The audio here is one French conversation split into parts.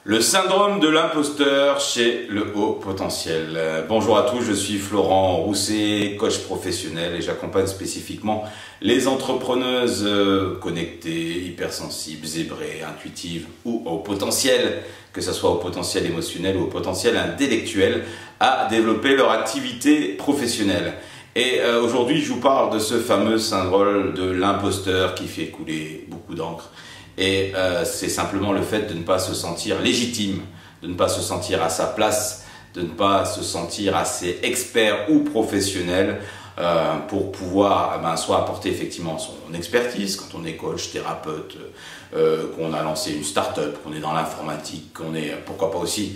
Le syndrome de l'imposteur chez le haut potentiel. Bonjour à tous, je suis Florent Rousset, coach professionnel et j'accompagne spécifiquement les entrepreneuses connectées, hypersensibles, zébrées, intuitives ou au potentiel, que ce soit au potentiel émotionnel ou au potentiel intellectuel, à développer leur activité professionnelle. Et aujourd'hui, je vous parle de ce fameux syndrome de l'imposteur qui fait couler beaucoup d'encre. Et c'est simplement le fait de ne pas se sentir légitime, de ne pas se sentir à sa place, de ne pas se sentir assez expert ou professionnel pour pouvoir soit apporter effectivement son expertise quand on est coach, thérapeute, qu'on a lancé une start-up, qu'on est dans l'informatique, qu'on est pourquoi pas aussi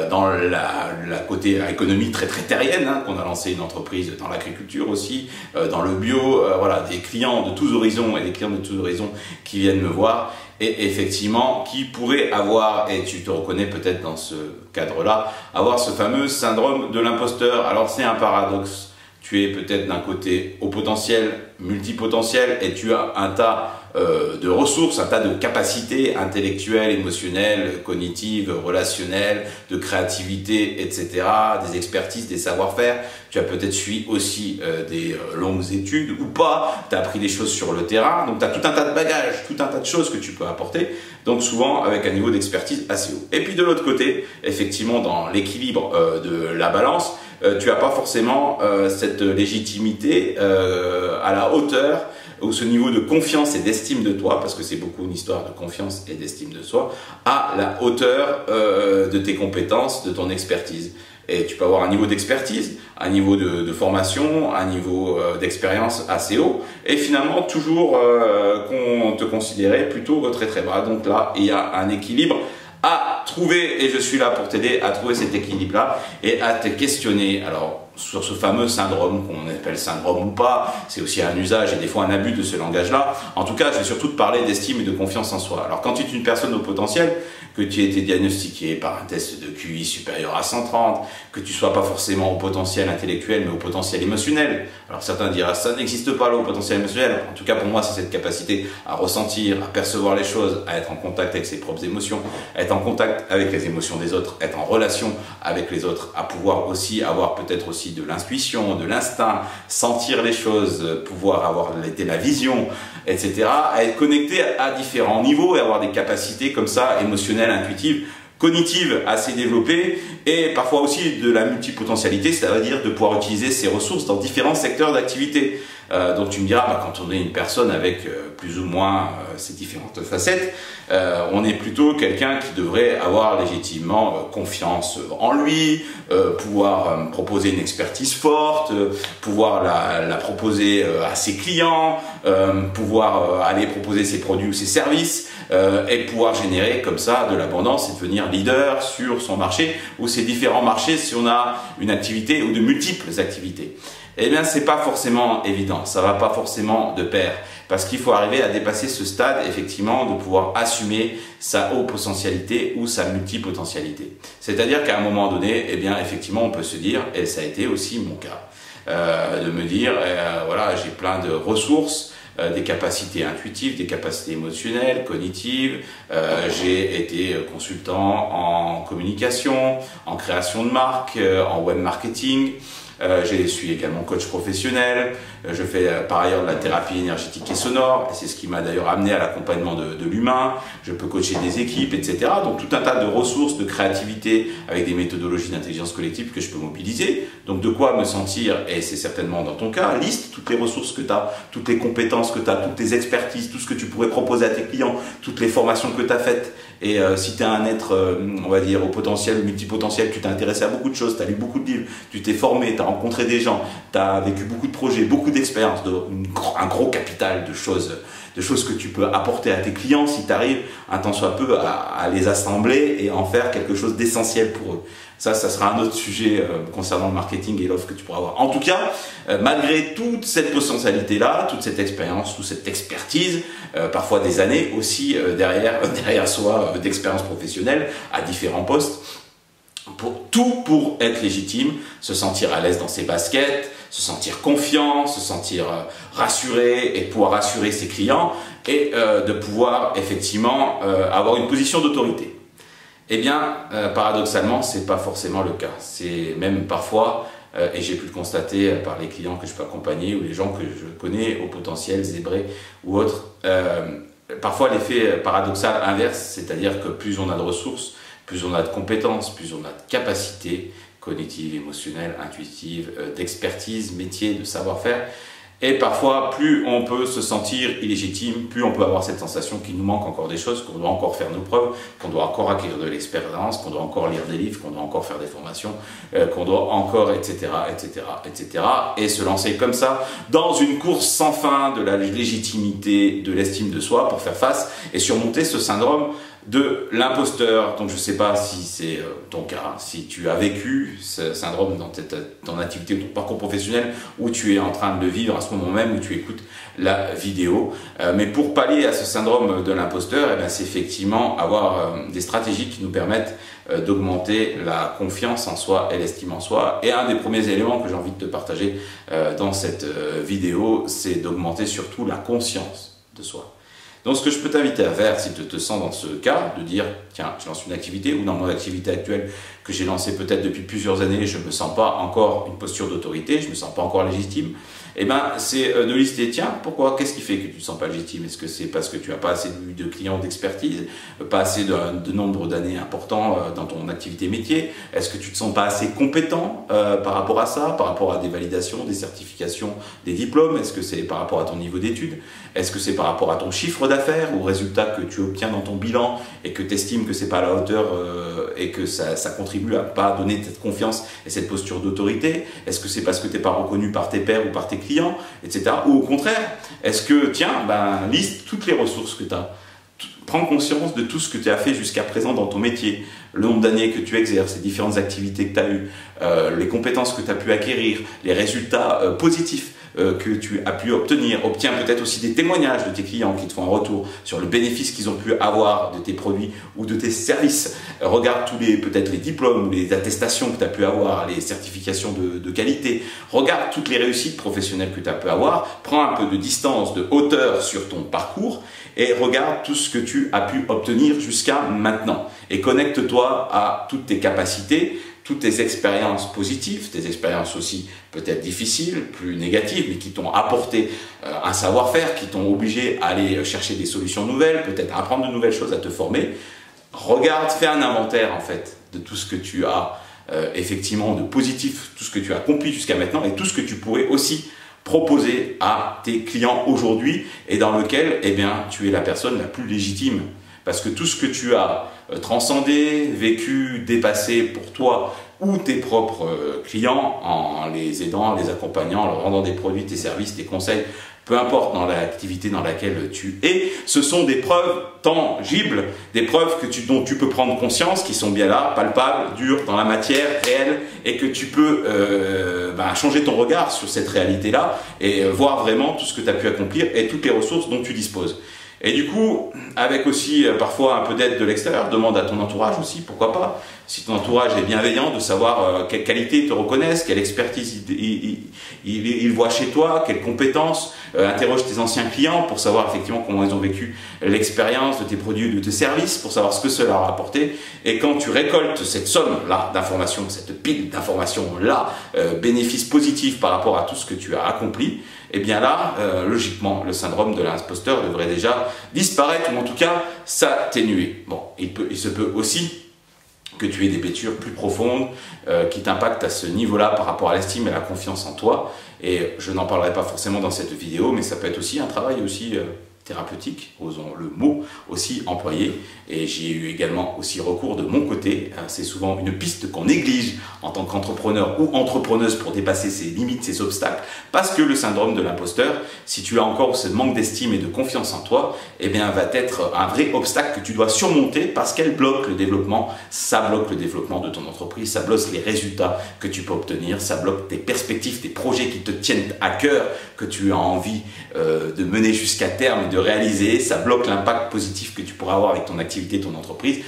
dans la côté économie très terrienne, qu'on a lancé une entreprise dans l'agriculture aussi, dans le bio, voilà, des clients de tous horizons et des clients de tous horizons qui viennent me voir et effectivement qui pourraient avoir, et tu te reconnais peut-être dans ce cadre-là, avoir ce fameux syndrome de l'imposteur. Alors c'est un paradoxe. Tu es peut-être d'un côté au potentiel, multipotentiel, et tu as un tas de ressources, un tas de capacités intellectuelles, émotionnelles, cognitives, relationnelles, de créativité, etc., des expertises, des savoir-faire. Tu as peut-être suivi aussi des longues études ou pas, tu as appris des choses sur le terrain, donc tu as tout un tas de bagages, tout un tas de choses que tu peux apporter, donc souvent avec un niveau d'expertise assez haut. Et puis de l'autre côté, effectivement, dans l'équilibre de la balance, tu n'as pas forcément cette légitimité à la hauteur ou ce niveau de confiance et d'estime de toi, parce que c'est beaucoup une histoire de confiance et d'estime de soi, à la hauteur de tes compétences, de ton expertise. Et tu peux avoir un niveau d'expertise, un niveau de formation, un niveau d'expérience assez haut, et finalement toujours qu'on te considérait plutôt très bas. Donc là, il y a un équilibre à trouver, et je suis là pour t'aider à trouver cet équilibre-là et à te questionner. Alors, sur ce fameux syndrome, qu'on appelle syndrome ou pas, c'est aussi un usage et des fois un abus de ce langage-là. En tout cas, je vais surtout te parler d'estime et de confiance en soi. Alors, quand tu es une personne au potentiel, que tu aies été diagnostiqué par un test de QI supérieur à 130, que tu sois pas forcément au potentiel intellectuel, mais au potentiel émotionnel. Alors, certains diront, ça n'existe pas là au potentiel émotionnel. En tout cas, pour moi, c'est cette capacité à ressentir, à percevoir les choses, à être en contact avec ses propres émotions, à être en contact avec les émotions des autres, être en relation avec les autres, à pouvoir aussi avoir peut-être aussi de l'intuition, de l'instinct, sentir les choses, pouvoir avoir la vision, etc. À être connecté à différents niveaux et avoir des capacités comme ça, émotionnelles, intuitives, cognitives assez développées et parfois aussi de la multipotentialité, c'est-à-dire de pouvoir utiliser ces ressources dans différents secteurs d'activité. Donc tu me diras, quand on est une personne avec plus ou moins ces différentes facettes, on est plutôt quelqu'un qui devrait avoir légitimement confiance en lui, pouvoir proposer une expertise forte, pouvoir la proposer à ses clients, pouvoir aller proposer ses produits ou ses services, et pouvoir générer comme ça de l'abondance et devenir leader sur son marché ou ses différents marchés si on a une activité ou de multiples activités. Eh bien, c'est pas forcément évident, ça va pas forcément de pair, parce qu'il faut arriver à dépasser ce stade, effectivement, de pouvoir assumer sa haute potentialité ou sa multipotentialité. C'est-à-dire qu'à un moment donné, eh bien, effectivement, on peut se dire, et ça a été aussi mon cas, de me dire, voilà, j'ai plein de ressources, des capacités intuitives, des capacités émotionnelles, cognitives. J'ai été consultant en communication, en création de marque, en web marketing. Je suis également coach professionnel, je fais par ailleurs de la thérapie énergétique et sonore, et c'est ce qui m'a d'ailleurs amené à l'accompagnement de l'humain. Je peux coacher des équipes, etc. Donc tout un tas de ressources, de créativité avec des méthodologies d'intelligence collective que je peux mobiliser. Donc de quoi me sentir, et c'est certainement dans ton cas, liste toutes les ressources que tu as, toutes les compétences que tu as, toutes tes expertises, tout ce que tu pourrais proposer à tes clients, toutes les formations que tu as faites. Et si tu es un être, on va dire, au potentiel, multipotentiel, tu t'es intéressé à beaucoup de choses, tu as lu beaucoup de livres, tu t'es formé, tu as rencontré des gens, tu as vécu beaucoup de projets, beaucoup d'expériences, un gros capital de choses que tu peux apporter à tes clients si tu arrives un tant soit peu à les assembler et en faire quelque chose d'essentiel pour eux. Ça sera un autre sujet concernant le marketing et l'offre que tu pourras avoir. En tout cas, malgré toute cette potentialité-là, toute cette expérience, toute cette expertise, parfois des années aussi derrière soi d'expérience professionnelle à différents postes, pour être légitime, se sentir à l'aise dans ses baskets, se sentir confiant, se sentir rassuré et pouvoir rassurer ses clients et de pouvoir effectivement avoir une position d'autorité. Eh bien, paradoxalement, c'est pas forcément le cas. C'est même parfois, et j'ai pu le constater par les clients que je peux accompagner ou les gens que je connais au potentiel, zébrés ou autres, parfois l'effet paradoxal inverse, c'est-à-dire que plus on a de ressources, plus on a de compétences, plus on a de capacités cognitives, émotionnelles, intuitives, d'expertise, métier, de savoir-faire. Et parfois, plus on peut se sentir illégitime, plus on peut avoir cette sensation qu'il nous manque encore des choses, qu'on doit encore faire nos preuves, qu'on doit encore acquérir de l'expérience, qu'on doit encore lire des livres, qu'on doit encore faire des formations, qu'on doit encore, etc., etc., etc. Et se lancer comme ça dans une course sans fin de la légitimité, de l'estime de soi pour faire face et surmonter ce syndrome de l'imposteur. Donc je ne sais pas si c'est ton cas, si tu as vécu ce syndrome dans ton activité ou ton parcours professionnel, ou tu es en train de le vivre à ce moment même où tu écoutes la vidéo. Mais pour pallier à ce syndrome de l'imposteur, eh bien, c'est effectivement avoir des stratégies qui nous permettent d'augmenter la confiance en soi et l'estime en soi. Et un des premiers éléments que j'ai envie de te partager dans cette vidéo, c'est d'augmenter surtout la conscience de soi. Donc ce que je peux t'inviter à faire, si tu te sens dans ce cas, de dire tiens, je lance une activité, ou dans mon activité actuelle que j'ai lancée peut-être depuis plusieurs années, je ne me sens pas encore une posture d'autorité, je ne me sens pas encore légitime, et ben c'est de lister tiens, pourquoi, qu'est-ce qui fait que tu ne te sens pas légitime? Est-ce que c'est parce que tu n'as pas assez de clients d'expertise, pas assez de nombre d'années important dans ton activité métier? Est-ce que tu ne te sens pas assez compétent par rapport à ça, par rapport à des validations, des certifications, des diplômes? Est-ce que c'est par rapport à ton niveau d'études? Est-ce que c'est par rapport à ton chiffre d'affaires, aux résultats que tu obtiens dans ton bilan et que tu estimes que c'est pas à la hauteur et que ça contribue à pas donner cette confiance et cette posture d'autorité? Est-ce que c'est parce que tu n'es pas reconnu par tes pairs ou par tes clients, etc. Ou au contraire, est-ce que, tiens, liste toutes les ressources que tu as. Prends conscience de tout ce que tu as fait jusqu'à présent dans ton métier, le nombre d'années que tu exerces, les différentes activités que tu as eues, les compétences que tu as pu acquérir, les résultats positifs que tu as pu obtenir. Obtiens peut-être aussi des témoignages de tes clients qui te font un retour sur le bénéfice qu'ils ont pu avoir de tes produits ou de tes services. Regarde peut-être les diplômes, les attestations que tu as pu avoir, les certifications de qualité. Regarde toutes les réussites professionnelles que tu as pu avoir. Prends un peu de distance, de hauteur sur ton parcours et regarde tout ce que tu as pu obtenir jusqu'à maintenant. Et connecte-toi à toutes tes capacités, toutes tes expériences positives, tes expériences aussi peut-être difficiles, plus négatives, mais qui t'ont apporté un savoir-faire, qui t'ont obligé à aller chercher des solutions nouvelles, peut-être apprendre de nouvelles choses, à te former. Regarde, fais un inventaire en fait de tout ce que tu as effectivement de positif, tout ce que tu as accompli jusqu'à maintenant et tout ce que tu pourrais aussi proposer à tes clients aujourd'hui et dans lequel eh bien, tu es la personne la plus légitime. Parce que tout ce que tu as transcendé, vécu, dépassé pour toi ou tes propres clients en les aidant, en les accompagnant, en leur rendant des produits, tes services, tes conseils, peu importe dans l'activité dans laquelle tu es, ce sont des preuves tangibles, des preuves dont tu peux prendre conscience, qui sont bien là, palpables, dures, dans la matière, réelle, et que tu peux changer ton regard sur cette réalité-là et voir vraiment tout ce que tu as pu accomplir et toutes les ressources dont tu disposes. Et du coup, avec aussi parfois un peu d'aide de l'extérieur, demande à ton entourage aussi, pourquoi pas, si ton entourage est bienveillant, de savoir quelles qualités te reconnaissent, quelle expertise il voit chez toi, quelles compétences, interroge tes anciens clients pour savoir effectivement comment ils ont vécu l'expérience de tes produits ou de tes services, pour savoir ce que cela leur a apporté. Et quand tu récoltes cette somme-là d'informations, cette pile d'informations-là, bénéfices positifs par rapport à tout ce que tu as accompli, et bien là, logiquement, le syndrome de l'imposteur devrait déjà disparaître ou en tout cas s'atténuer. Bon, il se peut aussi que tu aies des blessures plus profondes qui t'impactent à ce niveau-là par rapport à l'estime et la confiance en toi. Et je n'en parlerai pas forcément dans cette vidéo, mais ça peut être aussi un travail aussi thérapeutique, osons le mot aussi employé. Et j'y ai eu également aussi recours de mon côté. C'est souvent une piste qu'on néglige en tant qu'entrepreneur ou entrepreneuse pour dépasser ses limites, ses obstacles, parce que le syndrome de l'imposteur, si tu as encore ce manque d'estime et de confiance en toi, eh bien, va être un vrai obstacle que tu dois surmonter parce qu'elle bloque le développement. Ça bloque le développement de ton entreprise, ça bloque les résultats que tu peux obtenir, ça bloque tes perspectives, tes projets qui te tiennent à cœur, que tu as envie de mener jusqu'à terme et de réaliser, ça bloque l'impact positif que tu pourras avoir avec ton activité, ton entreprise,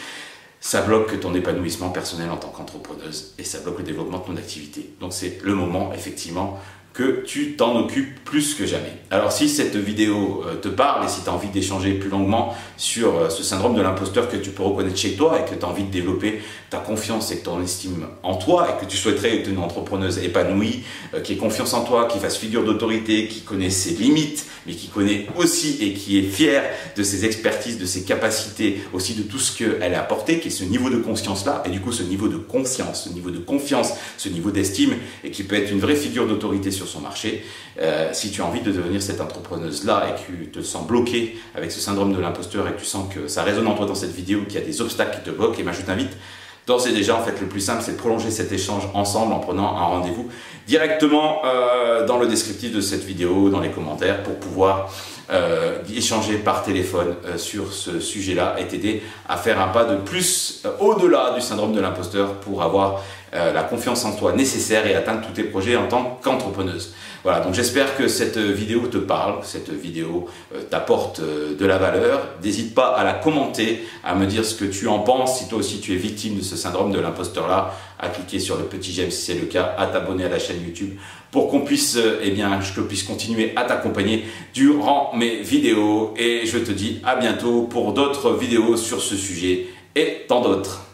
ça bloque ton épanouissement personnel en tant qu'entrepreneuse et ça bloque le développement de ton activité. Donc c'est le moment effectivement que tu t'en occupes plus que jamais. Alors si cette vidéo te parle et si tu as envie d'échanger plus longuement sur ce syndrome de l'imposteur que tu peux reconnaître chez toi et que tu as envie de développer ta confiance et que ton estime en toi et que tu souhaiterais être une entrepreneuse épanouie, qui ait confiance en toi, qui fasse figure d'autorité, qui connaît ses limites, mais qui connaît aussi et qui est fière de ses expertises, de ses capacités, aussi de tout ce qu'elle a apporté, qui est ce niveau de conscience-là, et du coup ce niveau de conscience, ce niveau de confiance, ce niveau d'estime, et qui peut être une vraie figure d'autorité sur son marché. Si tu as envie de devenir cette entrepreneuse-là et que tu te sens bloqué avec ce syndrome de l'imposteur et que tu sens que ça résonne en toi dans cette vidéo, qu'il y a des obstacles qui te bloquent, et ben je t'invite d'ores et déjà, en fait, le plus simple, c'est de prolonger cet échange ensemble en prenant un rendez-vous directement dans le descriptif de cette vidéo, dans les commentaires, pour pouvoir échanger par téléphone sur ce sujet-là et t'aider à faire un pas de plus au-delà du syndrome de l'imposteur pour avoir la confiance en toi nécessaire et atteindre tous tes projets en tant qu'entrepreneuse. Voilà, donc j'espère que cette vidéo te parle, cette vidéo t'apporte de la valeur. N'hésite pas à la commenter, à me dire ce que tu en penses, si toi aussi tu es victime de ce syndrome de l'imposteur-là, à cliquer sur le petit j'aime si c'est le cas, à t'abonner à la chaîne YouTube pour qu'on puisse, que je puisse continuer à t'accompagner durant mes vidéos. Et je te dis à bientôt pour d'autres vidéos sur ce sujet et tant d'autres.